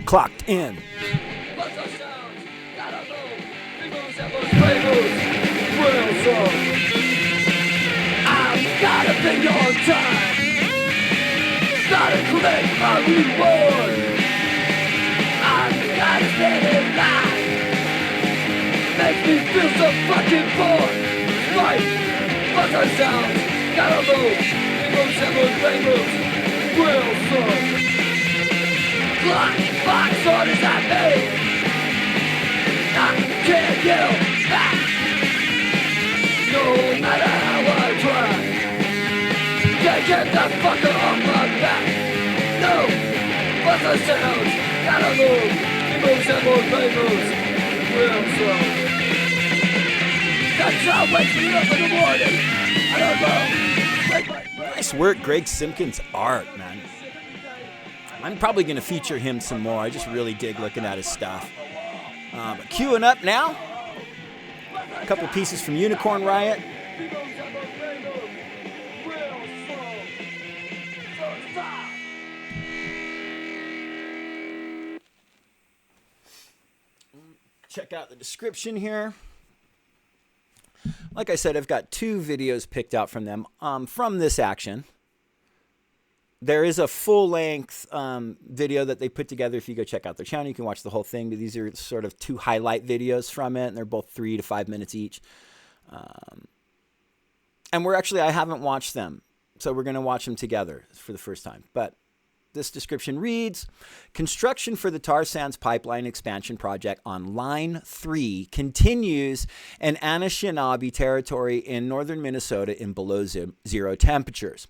Clocked in. Gotta be on time. Gotta collect my reward. I've gotta stand in line. Makes me feel so fucking bored. Fight, buzzer sounds. Gotta move. Emotional rainbows. Real song. Clock, box orders I made. I can't get them back. No matter how I try. Can't get that fucker off my back. No, buzzer sounds. Gotta move. Emotional rainbows. Real song. That sound wakes me up in the morning. I don't know. Nice work, Greg Simpkins' art, man. I'm probably going to feature him some more. I just really dig looking at his stuff. But queuing up now, a couple pieces from Unicorn Riot. Check out the description here. Like I said, I've got 2 videos picked out from them from this action. There is a full-length video that they put together. If you go check out their channel, you can watch the whole thing. But these are sort of 2 highlight videos from it, and they're both 3 to 5 minutes each. And I haven't watched them, so we're going to watch them together for the first time. But this description reads, construction for the tar sands pipeline expansion project on Line 3 continues in Anishinaabe territory in northern Minnesota in below zero temperatures.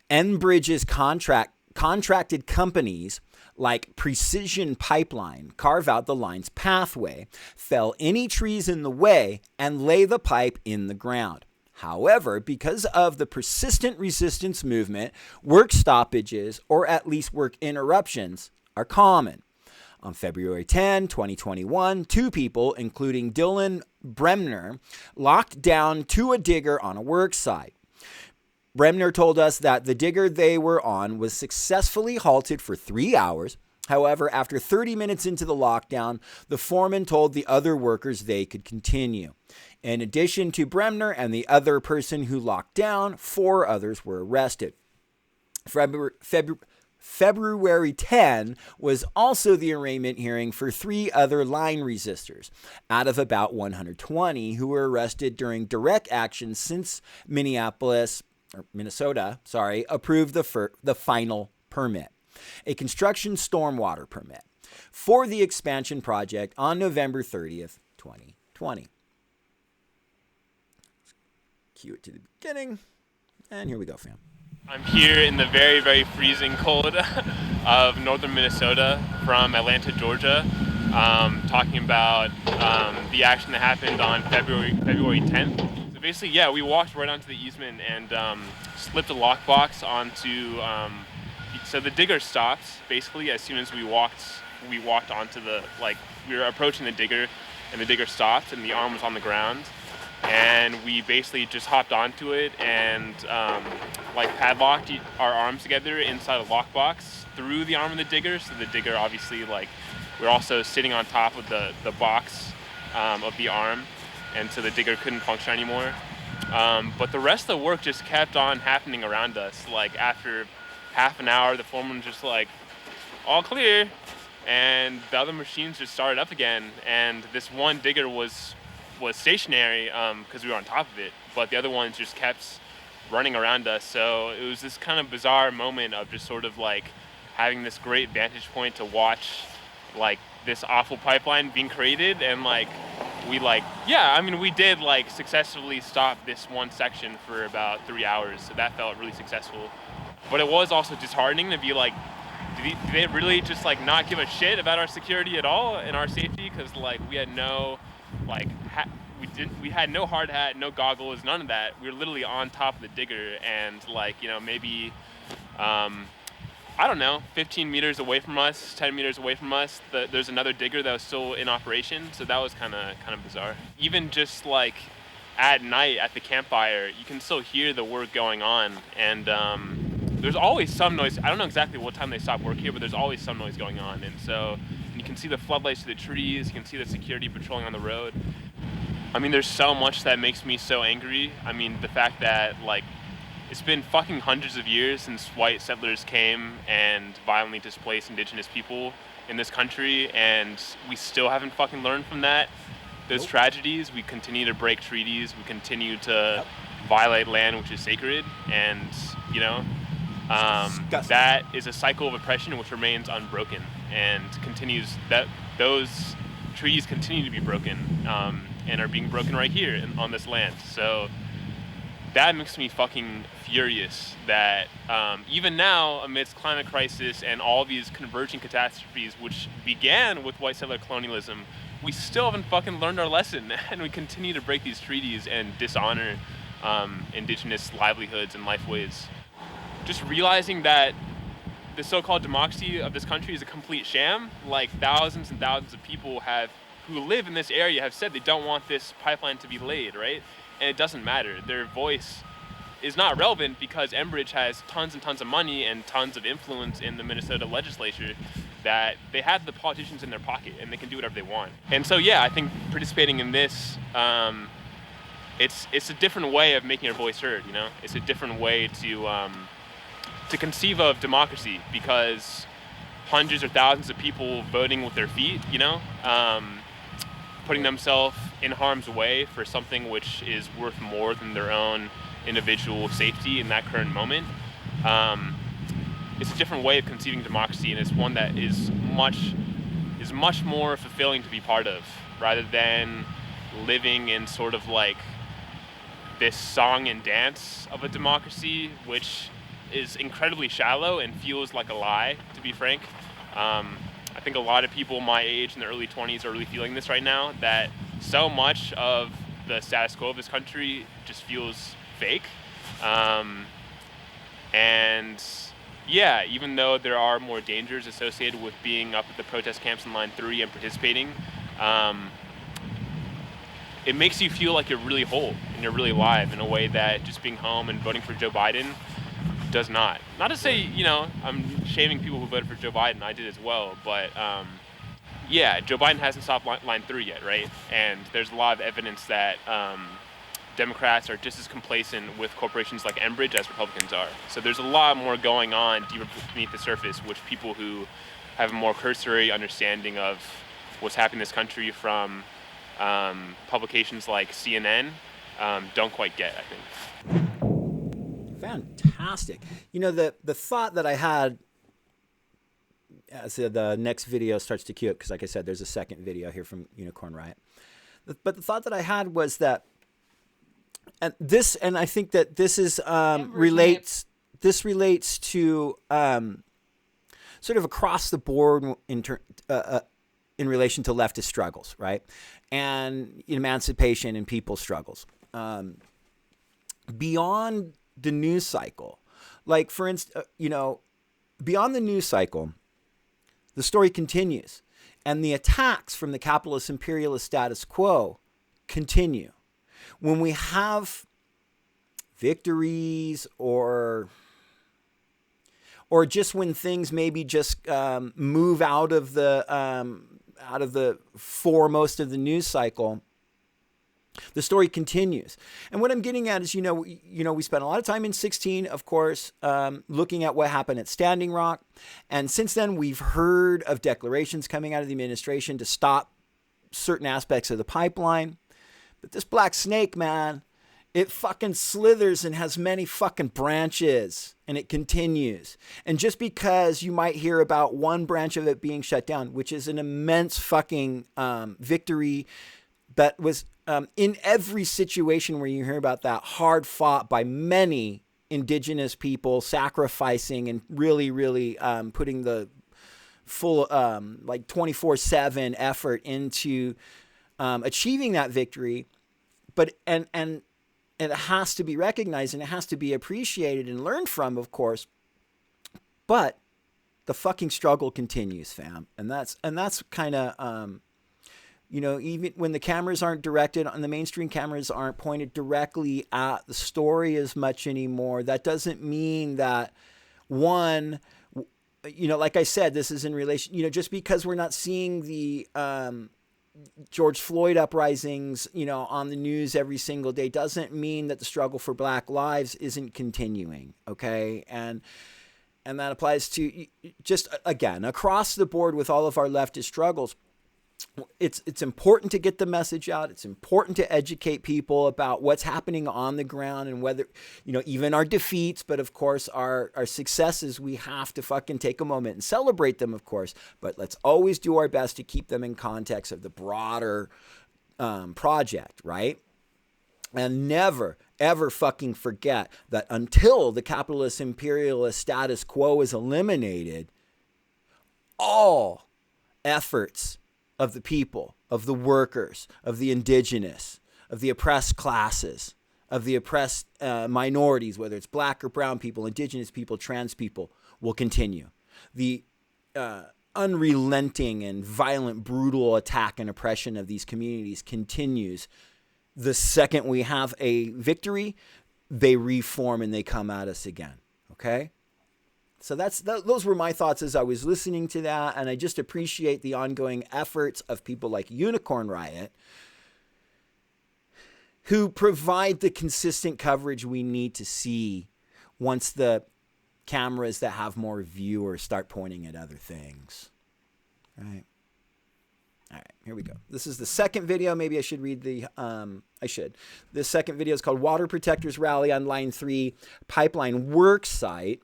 Enbridge's contracted companies like Precision Pipeline carve out the line's pathway, fell any trees in the way, and lay the pipe in the ground. However, because of the persistent resistance movement, work stoppages, or at least work interruptions, are common. On February 10, 2021, 2 people, including Dylan Bremner, locked down to a digger on a work site. Bremner told us that the digger they were on was successfully halted for 3 hours. However, after 30 minutes into the lockdown, the foreman told the other workers they could continue. In addition to Bremner and the other person who locked down, 4 others were arrested. February 10 was also the arraignment hearing for 3 other line resistors out of about 120 who were arrested during direct action since Minnesota approved the final permit, a construction stormwater permit, for the expansion project on November 30th, 2020. Cue it to the beginning, and here we go, fam. I'm here in the very, very freezing cold of northern Minnesota from Atlanta, Georgia, talking about the action that happened on February 10th. So basically, yeah, we walked right onto the easement and slipped a lockbox onto. So the digger stopped basically as soon as we walked onto we were approaching the digger, and the digger stopped, and the arm was on the ground. And we basically just hopped onto it and padlocked our arms together inside a lockbox through the arm of the digger. So the digger obviously we're also sitting on top of the box of the arm, and so the digger couldn't function anymore. But the rest of the work just kept on happening around us. After half an hour, the foreman was just all clear, and the other machines just started up again. And this one digger was stationary because we were on top of it, but the other ones just kept running around us. So it was this kind of bizarre moment of just sort of having this great vantage point to watch this awful pipeline being created, and we did successfully stop this one section for about 3 hours, so that felt really successful. But it was also disheartening to be did they really just not give a shit about our security at all and our safety? Because we had no we had no hard hat, no goggles, none of that. We were literally on top of the digger, and maybe I don't know, 15 meters away from us, 10 meters away from us, there's another digger that was still in operation. So that was kind of bizarre. Even just at night at the campfire, you can still hear the work going on, and there's always some noise. I don't know exactly what time they stop work here, but there's always some noise going on. And so you can see the floodlights to the trees, you can see the security patrolling on the road. I mean, there's so much that makes me so angry. I mean, the fact that, like, it's been fucking hundreds of years since white settlers came and violently displaced indigenous people in this country, and we still haven't fucking learned from those tragedies. We continue to break treaties, we continue to violate land which is sacred, and, you know, that is a cycle of oppression which remains unbroken and continues. That those treaties continue to be broken, and are being broken right here on this land. So that makes me fucking furious that even now, amidst climate crisis and all these converging catastrophes which began with white settler colonialism, we still haven't fucking learned our lesson, and we continue to break these treaties and dishonor indigenous livelihoods and lifeways. Just realizing that the so-called democracy of this country is a complete sham. Like, thousands and thousands of people who live in this area have said they don't want this pipeline to be laid, right? And it doesn't matter. Their voice is not relevant because Enbridge has tons and tons of money and tons of influence in the Minnesota legislature, that they have the politicians in their pocket and they can do whatever they want. And so, yeah, I think participating in this, it's a different way of making your voice heard, you know? It's a different way to conceive of democracy, because hundreds or thousands of people voting with their feet, you know, putting themselves in harm's way for something which is worth more than their own individual safety in that current moment. It's a different way of conceiving democracy, and it's one that is much more fulfilling to be part of, rather than living in sort of like this song and dance of a democracy, which is incredibly shallow and feels like a lie, to be frank. I think a lot of people my age in the early 20s are really feeling this right now, that so much of the status quo of this country just feels fake. And yeah, even though there are more dangers associated with being up at the protest camps in Line 3 and participating, it makes you feel like you're really whole and you're really alive in a way that just being home and voting for Joe Biden does not. Not to say, you know, I'm shaming people who voted for Joe Biden. I did as well. But yeah, Joe Biden hasn't stopped Line 3 yet, right? And there's a lot of evidence that Democrats are just as complacent with corporations like Enbridge as Republicans are. So there's a lot more going on deeper beneath the surface, which people who have a more cursory understanding of what's happening in this country from publications like CNN don't quite get, I think. Fantastic. You know, the thought that I had as the next video starts to queue up, because like I said, there's a second video here from Unicorn Riot. But the thought that I had was that, and I think that this is relates to sort of across the board in relation to leftist struggles, right? And emancipation and people's struggles. Beyond the news cycle, like for instance, beyond the news cycle, the story continues, and the attacks from the capitalist imperialist status quo continue. When we have victories, or just when things maybe just move out of the foremost of the news cycle, the story continues. And what I'm getting at is, we spent a lot of time in 16, of course, looking at what happened at Standing Rock. And since then, we've heard of declarations coming out of the administration to stop certain aspects of the pipeline. But this black snake, man, it fucking slithers and has many fucking branches, and it continues. And just because you might hear about one branch of it being shut down, which is an immense fucking victory that was in every situation where you hear about that, hard fought by many indigenous people, sacrificing and really, really putting the full 24/7 effort into achieving that victory. But and it has to be recognized, and it has to be appreciated and learned from, of course. But the fucking struggle continues, fam, and that's kind of even when the cameras aren't directed, and the mainstream cameras aren't pointed directly at the story as much anymore, that doesn't mean that One, like I said, this is in relation, just because we're not seeing the George Floyd uprisings, on the news every single day doesn't mean that the struggle for Black lives isn't continuing. Okay. And that applies to just, again, across the board with all of our leftist struggles. It's important to get the message out. It's important to educate people about what's happening on the ground and whether, even our defeats, but of course our successes, we have to fucking take a moment and celebrate them, of course, but let's always do our best to keep them in context of the broader project, right? And never, ever fucking forget that until the capitalist imperialist status quo is eliminated, all efforts of the people, of the workers, of the indigenous, of the oppressed classes, of the oppressed minorities, whether it's black or brown people, indigenous people, trans people, will continue. The unrelenting and violent, brutal attack and oppression of these communities continues. The second we have a victory, they reform and they come at us again. Okay? So those were my thoughts as I was listening to that. And I just appreciate the ongoing efforts of people like Unicorn Riot, who provide the consistent coverage we need to see once the cameras that have more viewers start pointing at other things. Right? All right, here we go. This is the second video. Maybe I should read the, This second video is called Water Protectors Rally on Line 3 Pipeline Work Site.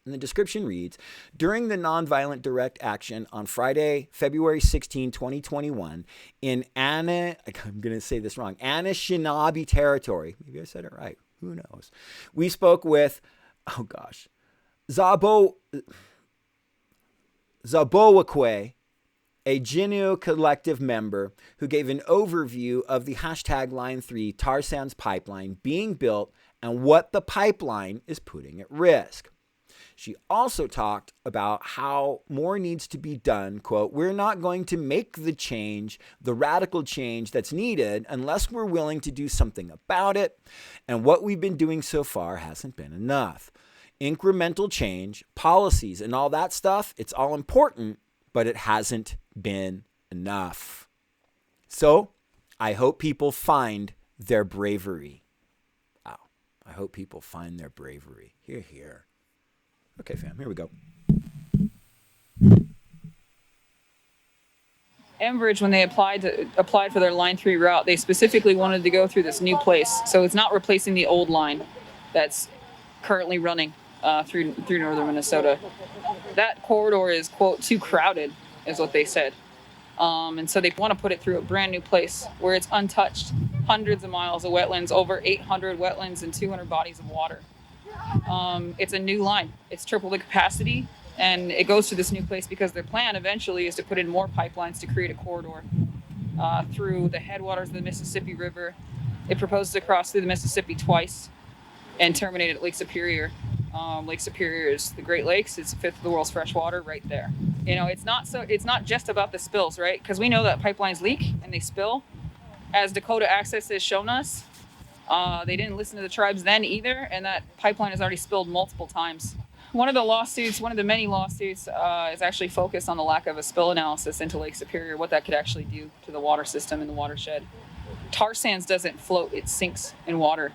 And the description reads, during the nonviolent direct action on Friday, February 16, 2021, in I'm going to say this wrong, Anishinaabe territory. Maybe I said it right. Who knows? We spoke with, Zabowakwe, a Ginu collective member who gave an overview of the hashtag Line 3 tar sands pipeline being built and what the pipeline is putting at risk. She also talked about how more needs to be done. Quote, we're not going to make the change, the radical change that's needed unless we're willing to do something about it. And what we've been doing so far hasn't been enough. Incremental change, policies, and all that stuff, it's all important, but it hasn't been enough. So I hope people find their bravery. Wow. I hope people find their bravery. Hear, hear. Okay, fam, here we go. Enbridge, when they applied for their Line 3 route, they specifically wanted to go through this new place. So it's not replacing the old line that's currently running through northern Minnesota. That corridor is, quote, too crowded, is what they said. And so they want to put it through a brand new place where it's untouched. Hundreds of miles of wetlands, over 800 wetlands and 200 bodies of water. It's a new line. It's triple the capacity, and it goes to this new place because their plan eventually is to put in more pipelines to create a corridor through the headwaters of the Mississippi River. It proposes to cross through the Mississippi twice and terminate at Lake Superior. Lake Superior is the Great Lakes. It's a fifth of the world's fresh water right there. It's not just about the spills, right? Because we know that pipelines leak and they spill. As Dakota Access has shown us, they didn't listen to the tribes then either, and that pipeline has already spilled multiple times. One of the many lawsuits, is actually focused on the lack of a spill analysis into Lake Superior, what that could actually do to the water system and the watershed. Tar sands doesn't float, it sinks in water.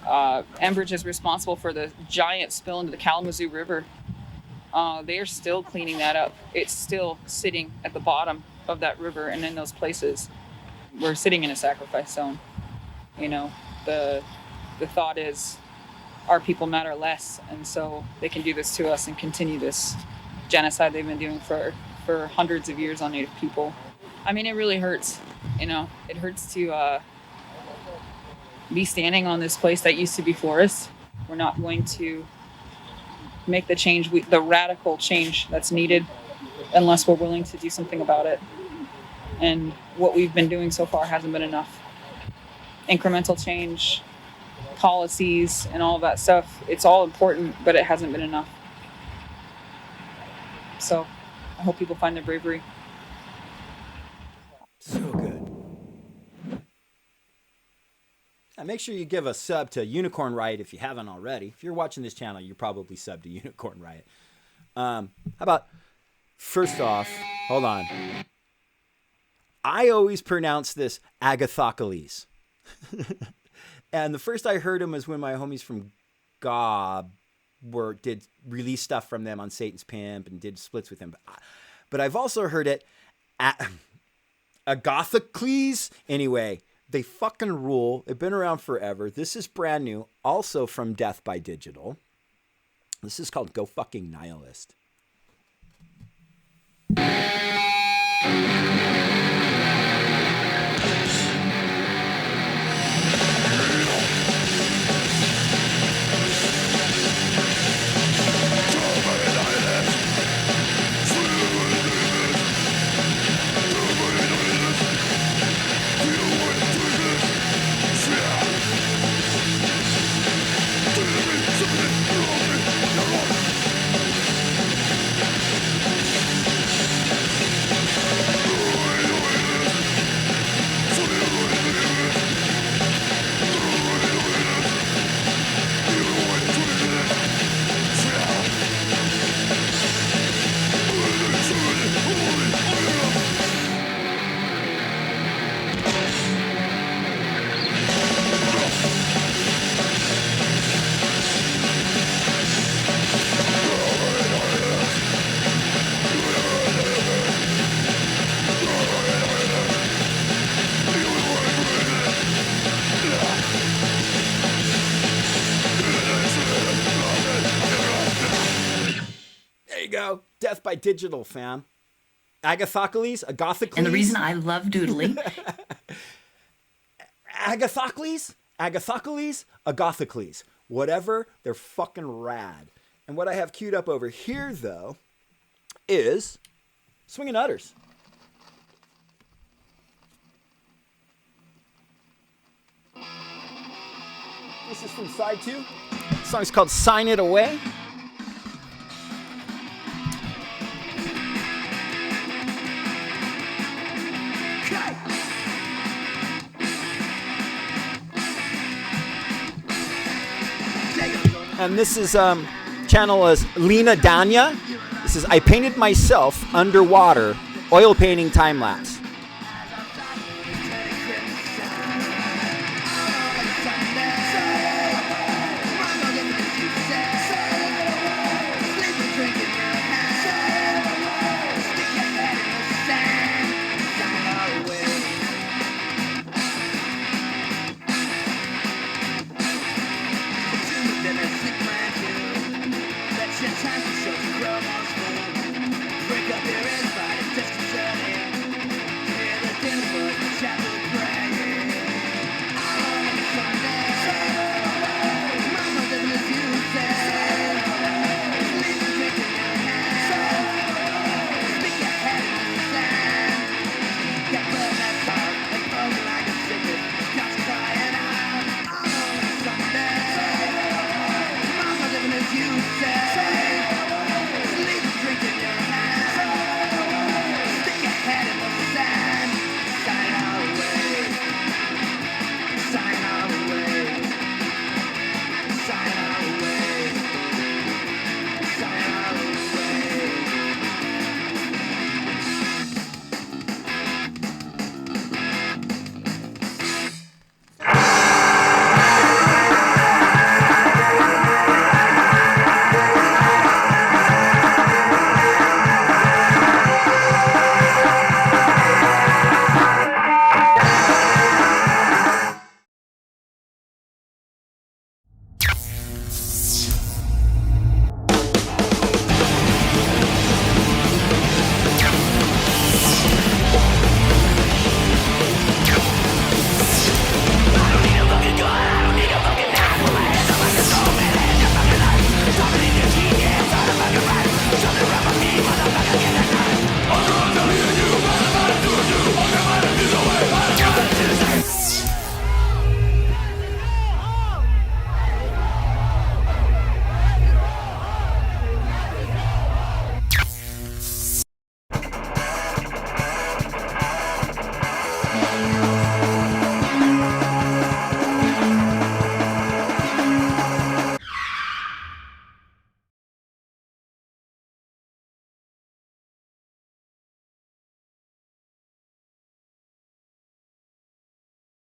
Enbridge is responsible for the giant spill into the Kalamazoo River. They are still cleaning that up. It's still sitting at the bottom of that river and in those places. We're sitting in a sacrifice zone. The thought is our people matter less, and so they can do this to us and continue this genocide they've been doing for hundreds of years on Native people. I mean, it really hurts. It hurts to be standing on this place that used to be forest. We're not going to make the radical change that's needed unless we're willing to do something about it. And what we've been doing so far hasn't been enough. Incremental change, policies, and all of that stuff, it's all important, but it hasn't been enough. So I hope people find their bravery. So good. Make sure you give a sub to Unicorn Riot if you haven't already. If you're watching this channel, you're probably subbed to Unicorn Riot. How about, first off, hold on. I always pronounce this Agathocles. And the first I heard him was when my homies from Gob did release stuff from them on Satan's Pimp and did splits with him. But I've also heard it Agathocles. Anyway, they fucking rule. They've been around forever. This is brand new. Also from Death by Digital. This is called Go Fucking Nihilist. Death by Digital, fam. Agathocles. And the reason I love doodling. Agathocles, Agathocles, whatever. They're fucking rad. And what I have queued up over here, though, is Swingin' Utters. This is from side 2. The song's called Sign It Away. And this is channel is Lena Danya. This is I painted myself underwater, oil painting time lapse.